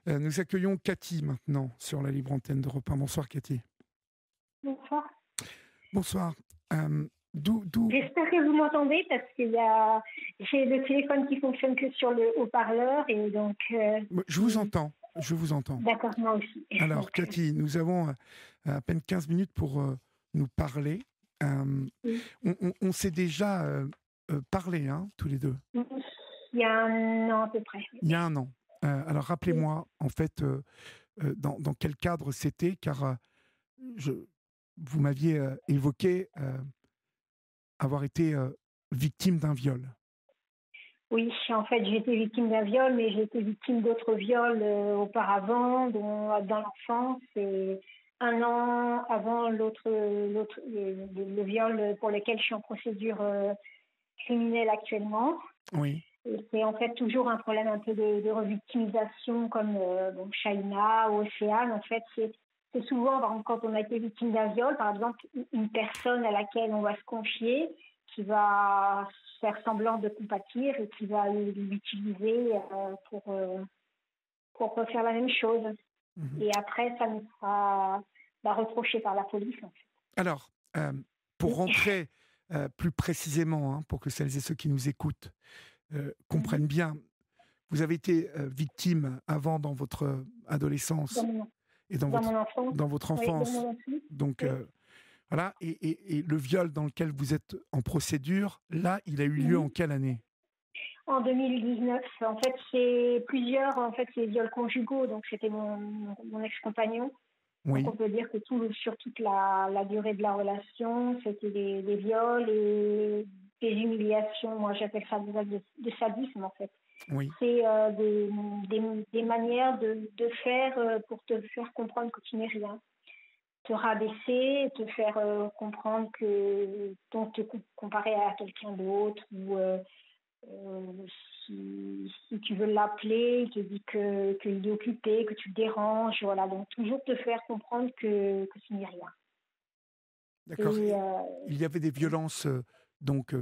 Nous accueillons Cathy maintenant sur la libre antenne d'Europe 1. Bonsoir Cathy. Bonsoir. Bonsoir. D'où... J'espère que vous m'entendez parce j'ai le téléphone qui fonctionne que sur le haut-parleur et donc. Je vous entends. Je vous entends. D'accord, moi aussi. Alors Donc, Cathy, nous avons à peine 15 minutes pour nous parler. oui. On s'est déjà parlé, tous les deux. Il y a un an à peu près. Il y a un an. Alors rappelez-moi, en fait, dans quel cadre c'était, car vous m'aviez évoqué avoir été victime d'un viol. Oui, en fait, j'ai été victime d'un viol, mais j'ai été victime d'autres viols auparavant, dans l'enfance. Et un an avant le viol pour lequel je suis en procédure criminelle actuellement. Oui. Et c'est en fait toujours un problème un peu de revictimisation comme Shaina ou Océane. En fait, c'est souvent, par exemple, quand on a été victime d'un viol, par exemple, une personne à laquelle on va se confier qui va faire semblant de compatir et qui va l'utiliser pour refaire la même chose. Mhm. Et après, ça nous sera reproché par la police. En fait. Alors, pour rentrer plus précisément, pour que celles et ceux qui nous écoutent comprennent bien, vous avez été victime avant dans votre adolescence et dans votre enfance. Oui, dans mon enfance. Donc, oui. Voilà. Et le viol dans lequel vous êtes en procédure, là, il a eu lieu en quelle année ? En 2019. En fait, c'est plusieurs c'est viols conjugaux. Donc, c'était mon ex-compagnon. Oui. Donc, on peut dire que sur toute la durée de la relation, c'était des viols et des humiliations. Moi, j'appelle ça des actes de sadisme, en fait. Oui. C'est des manières de faire pour te faire comprendre que tu n'es rien. Te rabaisser, te faire comprendre que te comparer à quelqu'un d'autre ou si tu veux l'appeler, il te dit qu'il est occupé, que tu le déranges, voilà. Donc toujours te faire comprendre que tu n'es rien. D'accord. Et, il y avait des violences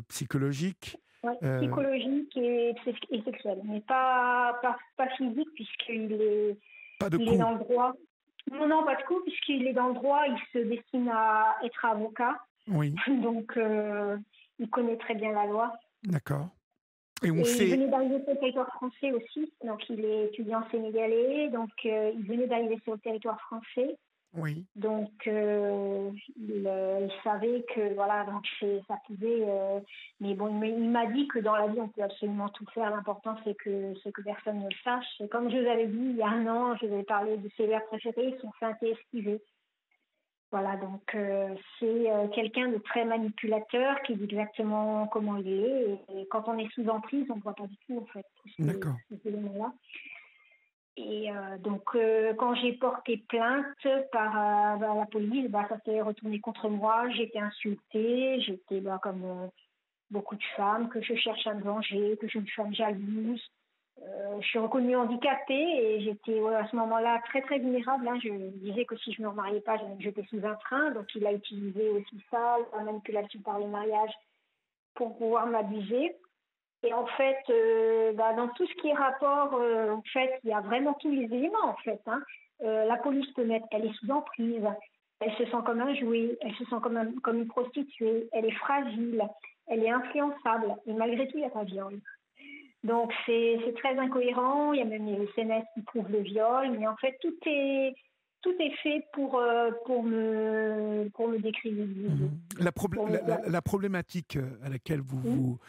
psychologiques. ouais, psychologiques et sexuelles, mais pas physiques puisqu'il est Pas de il est coups. dans le droit. Non, pas de coup, puisqu'il est dans le droit, il se destine à être avocat. Oui. Donc, il connaît très bien la loi. D'accord. Et il venait d'arriver sur le territoire français aussi. Donc, il est étudiant sénégalais. Donc, il venait d'arriver sur le territoire français. Oui. Donc, il savait que, voilà, donc ça pouvait... mais bon, il m'a dit que dans la vie, on peut absolument tout faire. L'important, c'est que personne ne le sache. Et comme je vous avais dit, il y a un an, je vous avais parlé de ses vers préférés, ils sont feintés et esquivés. Voilà, donc c'est quelqu'un de très manipulateur qui dit exactement comment il est. Et quand on est sous emprise, on ne voit pas du tout, en fait, tous D'accord. ces éléments-là. Et donc, quand j'ai porté plainte par la police, ça s'est retourné contre moi. J'ai été insultée. J'étais comme beaucoup de femmes, que je cherche à me venger, que je suis une femme jalouse. Je suis reconnue handicapée et j'étais à ce moment-là très très vulnérable. Je disais que si je ne me remariais pas, j'allais me jeter sous un train. Donc il a utilisé aussi ça, la manipulation par le mariage, pour pouvoir m'abuser. Et en fait, dans tout ce qui est rapport, en fait, il y a vraiment tous les éléments en fait. La police peut mettre, elle est sous emprise, elle se sent comme un jouet, elle se sent comme une prostituée, elle est fragile, elle est influençable et malgré tout, il n'y a pas de viol. Donc c'est très incohérent. Il y a même les SMS qui prouvent le viol, mais en fait tout est fait pour me décrédibiliser. La problématique à laquelle vous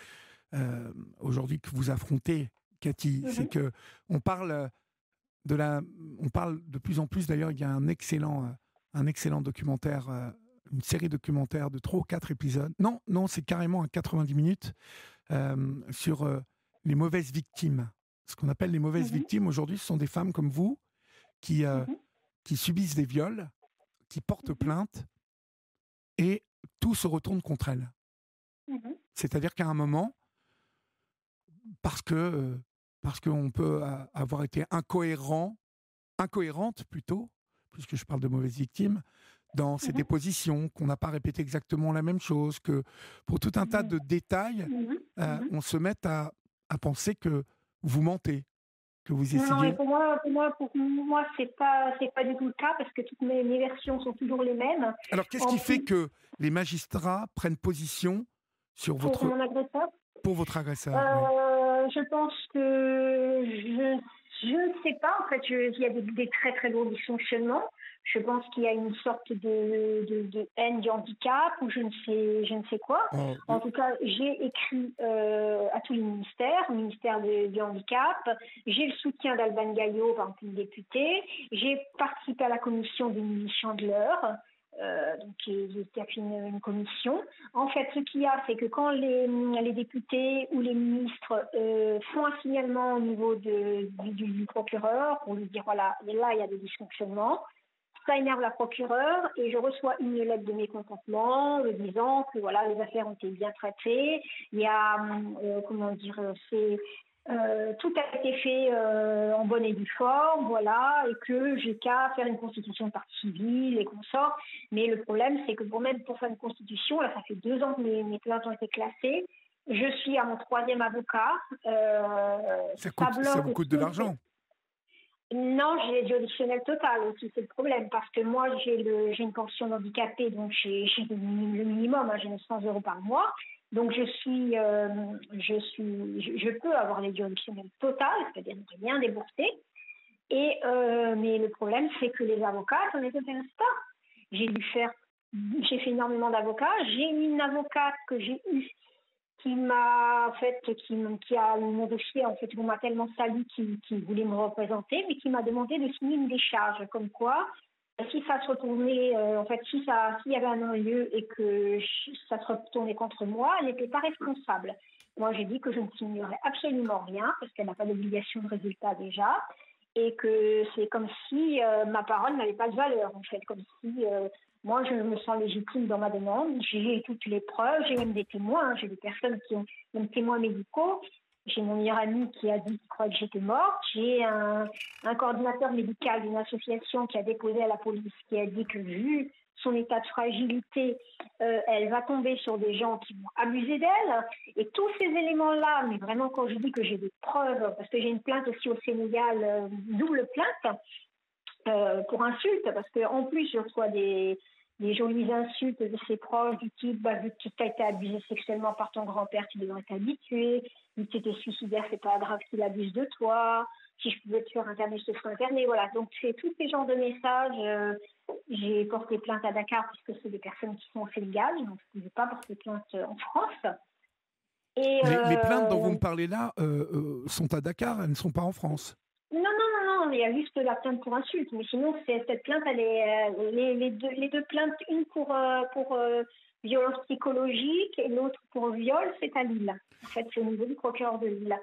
aujourd'hui que vous affrontez, Cathy, c'est que on parle de plus en plus. D'ailleurs, il y a un excellent documentaire, une série documentaire de 3 ou 4 épisodes. Non, c'est carrément un 90 minutes sur les mauvaises victimes. Ce qu'on appelle les mauvaises victimes aujourd'hui, ce sont des femmes comme vous qui subissent des viols, qui portent plainte et tout se retourne contre elles. C'est-à-dire qu'à un moment, parce qu'on peut avoir été incohérente plutôt, puisque je parle de mauvaises victimes, dans ses dépositions, qu'on n'a pas répété exactement la même chose, que pour tout un tas de détails, on se met à penser que vous mentez. que vous Non, et essayez? pour moi, c'est pas du tout le cas parce que toutes mes versions sont toujours les mêmes. Alors, qu'est-ce En qui fait plus, que les magistrats prennent position sur pour mon agresseur, pour votre agresseur? Oui. je pense que je ne sais pas. En fait, il y a des très très gros dysfonctionnements. Je pense qu'il y a une sorte de haine du handicap ou je ne sais quoi. Oh, En tout cas, j'ai écrit à tous les ministères, au ministère du handicap. J'ai le soutien d'Alban Gaillot, par exemple, le député. J'ai participé à la commission d'Émilie Chandler, donc qui a fait une commission. En fait, ce qu'il y a, c'est que quand les députés ou les ministres font un signalement au niveau du procureur pour lui dire, voilà, là, il y a des dysfonctionnements, ça énerve la procureure et je reçois une lettre de mécontentement disant que voilà, les affaires ont été bien traitées. Il y a, comment dire, tout a été fait en bonne et due forme, voilà, et que j'ai qu'à faire une constitution de partie civile et consorts. Mais le problème, c'est que même pour faire une constitution, là, ça fait 2 ans que mes plaintes ont été classées. Je suis à mon 3e avocat. Ça ça vous bloque coûte de tout. l'argent. Non, j'ai l'aide juridictionnelle totale aussi, c'est le problème, parce que moi, j'ai une pension handicapée, donc j'ai le minimum, hein, j'ai 900 euros par mois. Donc, je peux avoir l'aide juridictionnelle totale, c'est-à-dire ne rien débourser. Mais le problème, c'est que les avocats, ça ne les intéresse pas. J'ai dû faire, j'ai fait énormément d'avocats. J'ai une avocate que j'ai eue qui m'a en fait qui a mon dossier en fait on m'a tellement sali qui voulait me représenter mais qui m'a demandé de signer une décharge comme quoi si ça se retournait en fait s'il y avait un non-lieu et que ça se retournait contre moi, elle n'était pas responsable. Moi j'ai dit que je ne signerais absolument rien parce qu'elle n'a pas d'obligation de résultat déjà et que c'est comme si ma parole n'avait pas de valeur en fait, comme si moi, je me sens légitime dans ma demande. J'ai toutes les preuves. J'ai même des témoins. J'ai des personnes qui ont même témoins médicaux. J'ai mon meilleur ami qui a dit qu'il croyait que j'étais morte. J'ai un coordinateur médical d'une association qui a déposé à la police, qui a dit que vu son état de fragilité, elle va tomber sur des gens qui vont abuser d'elle. Et tous ces éléments-là, mais vraiment quand je dis que j'ai des preuves, parce que j'ai une plainte aussi au Sénégal, double plainte, pour insulte, parce qu'en plus, je reçois des jolies insultes de ses proches du type vu que tu as été abusé sexuellement par ton grand-père, tu devrais t'habituer, vu que tu étais suicidaire, c'est pas grave qu'il abuse de toi, si je pouvais te faire interner, je te ferais interner, voilà. Donc, c'est tous ces genres de messages. J'ai porté plainte à Dakar, puisque c'est des personnes qui sont au Sénégal, donc je ne pouvais pas porter plainte en France. Et Les plaintes dont vous me parlez là sont à Dakar, elles ne sont pas en France. non, non, non, non, il y a juste la plainte pour insulte. Mais sinon, cette plainte, elle est, les deux plaintes, une pour violence psychologique et l'autre pour viol, c'est à Lille. En fait, c'est au niveau du procureur de Lille.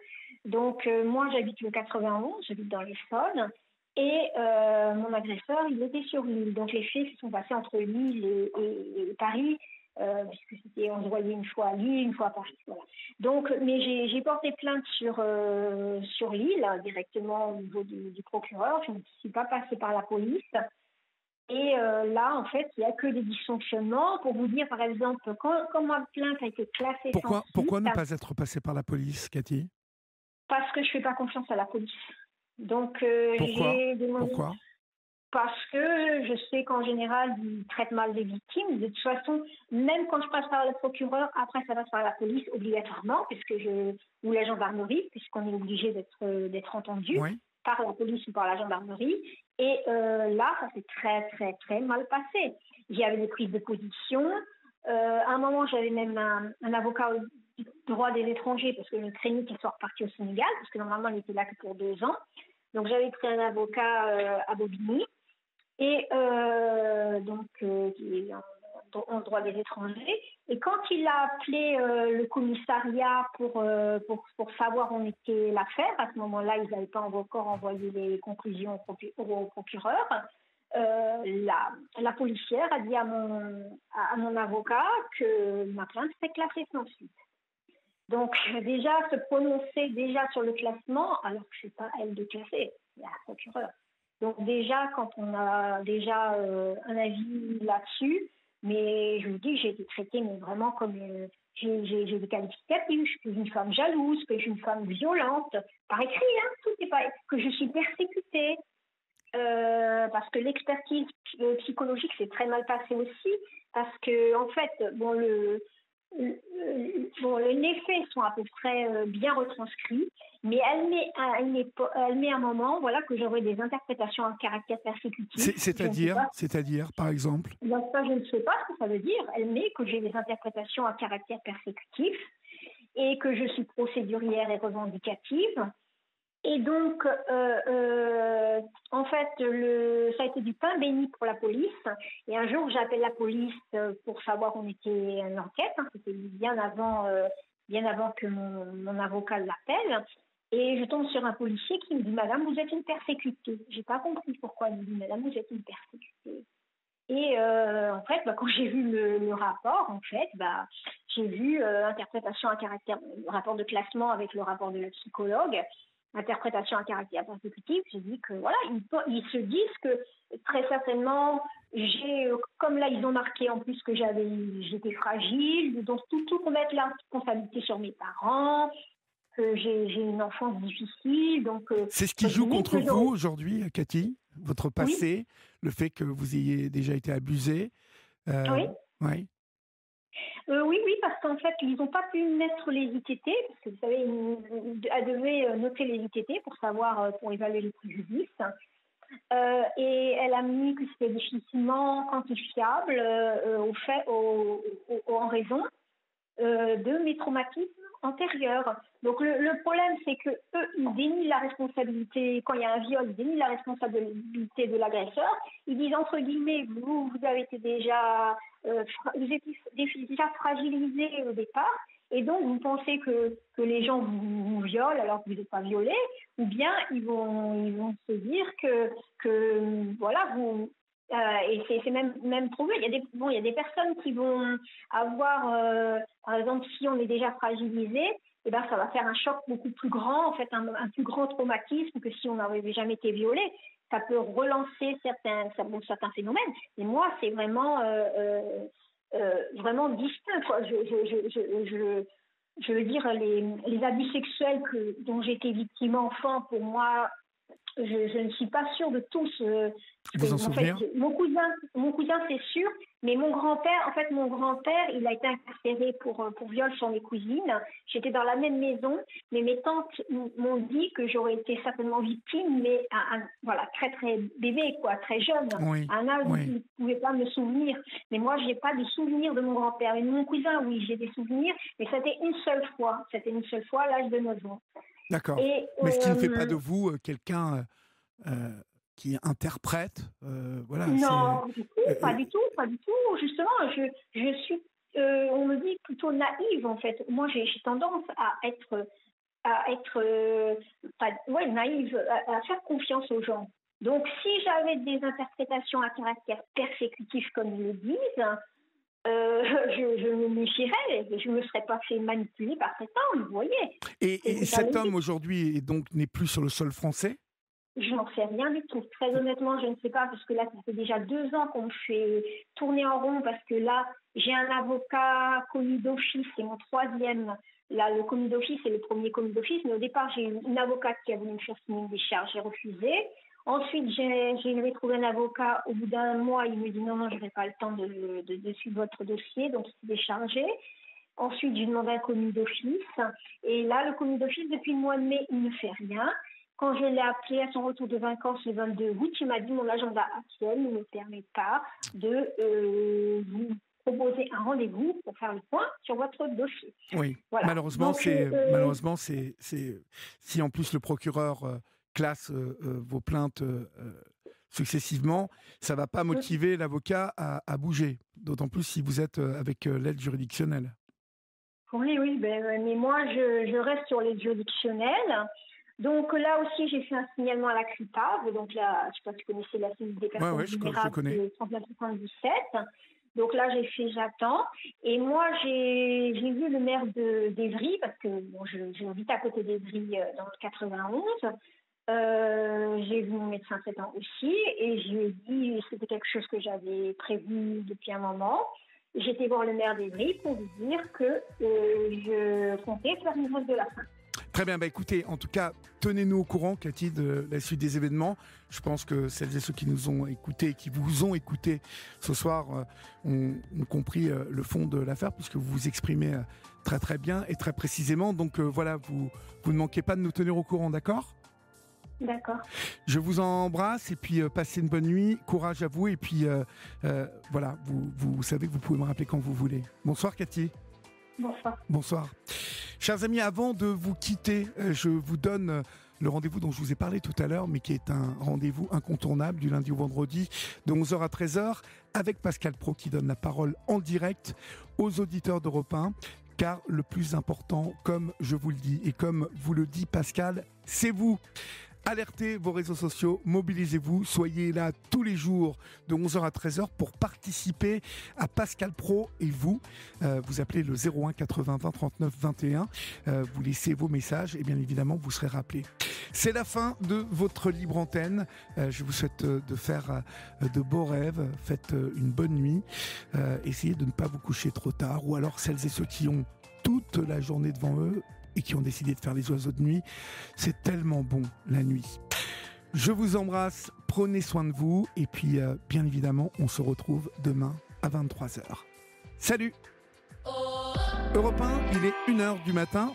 Donc, moi, j'habite le 91, j'habite dans l'Essonne. Et mon agresseur, il était sur Lille. Donc, les faits se sont passés entre Lille et Paris, puisque on se voyait une fois à Lille, une fois à Paris. Voilà. Donc, mais j'ai porté plainte sur Lille, directement au niveau du procureur. Je ne suis pas passée par la police. Et là, en fait, il n'y a que des dysfonctionnements. Pour vous dire, par exemple, quand ma plainte a été classée sans Pourquoi suite, ne pas être passé par la police, Cathy? parce que je ne fais pas confiance à la police. Donc, Pourquoi? j'ai demandé. Pourquoi? Parce que je sais qu'en général, ils traitent mal les victimes. De toute façon, même quand je passe par le procureur, après ça passe par la police obligatoirement, ou la gendarmerie, puisqu'on est obligé d'être entendu Oui. par la police ou par la gendarmerie. Et là, ça s'est très, très, très mal passé. J'avais des prises de position. À un moment, j'avais même un avocat au droit des étrangers, parce que je craignais qu'il soit reparti au Sénégal, parce que normalement, il était là que pour 2 ans. Donc, j'avais pris un avocat à Bobigny. Et donc, qui est en droit des étrangers. Et quand il a appelé le commissariat pour savoir où en était l'affaire, à ce moment-là, ils n'avaient pas encore envoyé les conclusions au procureur. La policière a dit à mon avocat que ma plainte était classée sans suite. Donc, déjà, se prononcer déjà sur le classement, alors que ce n'est pas elle de classer, il y a la procureure. Donc déjà, quand on a un avis là-dessus, mais je vous dis, j'ai été traitée mais vraiment comme j'ai des qualificatifs, que je suis une femme jalouse, que je suis une femme violente, par écrit, hein, tout est pas, que je suis persécutée, parce que l'expertise psychologique s'est très mal passée aussi, parce que en fait, bon, les faits sont à peu près bien retranscrits, mais elle met un moment, voilà, que j'aurai des interprétations à caractère persécutif. C'est-à-dire, par exemple. Donc ça, je ne sais pas ce que ça veut dire. Elle met que j'ai des interprétations à caractère persécutif et que je suis procédurière et revendicative. Et donc, en fait, ça a été du pain béni pour la police. Et un jour, j'appelle la police pour savoir où était une enquête. Hein. C'était bien avant que mon avocat l'appelle. Et je tombe sur un policier qui me dit « Madame, vous êtes une persécutée ». J'ai pas compris pourquoi il me dit « Madame, vous êtes une persécutée ». Et en fait, quand j'ai vu le rapport, en fait, j'ai vu interprétation à caractère, rapport de classement avec le rapport de la psychologue, interprétation à caractère persécutif. J'ai dit que voilà, ils se disent que très certainement, comme là ils ont marqué en plus que j'étais fragile, donc tout pour mettre la responsabilité sur mes parents, que j'ai une enfance difficile. Donc c'est ce qui joue contre vous aujourd'hui, Cathy, votre passé, oui. Le fait que vous ayez déjà été abusée. Oui. Oui. Oui, parce qu'en fait, ils n'ont pas pu mettre les ITT, parce que vous savez, elle devait noter les ITT pour évaluer les préjudices. Et elle a mis que c'était difficilement quantifiable en raison de mes traumatismes antérieurs. Donc le problème, c'est que eux, ils dénient la responsabilité, quand il y a un viol, ils dénient la responsabilité de l'agresseur. Ils disent entre guillemets, vous avez été vous étiez déjà fragilisé au départ, et donc vous pensez que les gens vous violent alors que vous n'êtes pas violé, ou bien ils vont se dire que voilà, vous... et c'est même prouvé. Il y a des personnes qui vont avoir, par exemple, si on est déjà fragilisé, eh ben, ça va faire un choc beaucoup plus grand, en fait, un plus grand traumatisme que si on n'avait jamais été violé. Ça peut relancer certains phénomènes. Et moi, c'est vraiment distinct, quoi. Je veux dire, les abus sexuels dont j'ai été victime enfant, pour moi, je ne suis pas sûre de tous. Vous en souvenez? Mon cousin, c'est sûr, mais mon grand-père, il a été incarcéré pour viol sur mes cousines. J'étais dans la même maison, mais mes tantes m'ont dit que j'aurais été certainement victime, mais voilà, très très bébé, quoi, très jeune, à un âge où je ne pouvais pas me souvenir. Mais moi, je n'ai pas de souvenirs de mon grand-père. Et de mon cousin, oui, j'ai des souvenirs, mais c'était une seule fois. C'était une seule fois à l'âge de 9 ans. D'accord. Mais ce qui ne fait pas de vous quelqu'un qui interprète, voilà. Non, pas du tout. Justement, je suis, on me dit plutôt naïve en fait. Moi, j'ai tendance à être naïve, à faire confiance aux gens. Donc, si j'avais des interprétations à caractère persécutif, comme ils le disent, je me méfierais, je ne me serais pas fait manipuler par cet homme, vous voyez. Et cet homme aujourd'hui n'est plus sur le sol français? Je n'en sais rien du tout. Très honnêtement, je ne sais pas, parce que là, ça fait déjà 2 ans qu'on me fait tourner en rond, parce que là, j'ai un avocat commis d'office, c'est mon 3e. Là, le commis d'office, c'est le premier commis d'office, mais au départ, j'ai une avocate qui a voulu me faire signer une décharge, j'ai refusé. Ensuite, j'ai trouvé un avocat, au bout d'un mois, il me dit non, je n'ai pas le temps de suivre votre dossier, donc il s'est déchargé. Ensuite, j'ai demandé un commis d'office, et là, le commis d'office, depuis le mois de mai, il ne fait rien. Quand je l'ai appelé à son retour de vacances le 22 août, il m'a dit mon agenda actuel ne me permet pas de vous proposer un rendez-vous pour faire le point sur votre dossier. Oui, voilà. Malheureusement, si en plus le procureur classe vos plaintes successivement, ça ne va pas motiver l'avocat à bouger, d'autant plus si vous êtes avec l'aide juridictionnelle. Oui, mais moi, je reste sur l'aide juridictionnelle. Donc là aussi, j'ai fait un signalement à la CRIPAV. Donc là, je ne sais pas si vous connaissez la CIVI des personnes vulnérables de 3977. Donc là, j'attends. Et moi, j'ai vu le maire d'Évry, parce que bon, j'habite à côté d'Évry dans le 91. J'ai vu mon médecin traitant aussi. Et je lui ai dit, c'était quelque chose que j'avais prévu depuis un moment. J'étais voir le maire d'Evry pour lui dire que je comptais faire une grève de la faim. Très bien, écoutez, en tout cas, tenez-nous au courant, Cathy, de la suite des événements. Je pense que celles et ceux qui nous ont écoutés, qui vous ont écoutés ce soir, ont compris le fond de l'affaire, puisque vous vous exprimez très très bien et très précisément. Donc voilà, vous ne manquez pas de nous tenir au courant, d'accord ? D'accord. Je vous embrasse et puis passez une bonne nuit, courage à vous et puis voilà, vous savez que vous pouvez me rappeler quand vous voulez. Bonsoir Cathy. Bonsoir. Bonsoir. Chers amis, avant de vous quitter, je vous donne le rendez-vous dont je vous ai parlé tout à l'heure, mais qui est un rendez-vous incontournable du lundi au vendredi de 11h à 13h avec Pascal Praud qui donne la parole en direct aux auditeurs d'Europe 1. Car le plus important, comme je vous le dis et comme vous le dit Pascal, c'est vous. Alertez vos réseaux sociaux, mobilisez-vous, soyez là tous les jours de 11h à 13h pour participer à Pascal Praud et vous. Vous appelez le 01 80 20 39 21, vous laissez vos messages et bien évidemment vous serez rappelé. C'est la fin de votre libre antenne. Je vous souhaite de faire de beaux rêves, faites une bonne nuit, essayez de ne pas vous coucher trop tard ou alors celles et ceux qui ont toute la journée devant eux et qui ont décidé de faire les oiseaux de nuit. C'est tellement bon la nuit. Je vous embrasse, prenez soin de vous et puis bien évidemment on se retrouve demain à 23h. Salut. Europe 1, il est 1h du matin.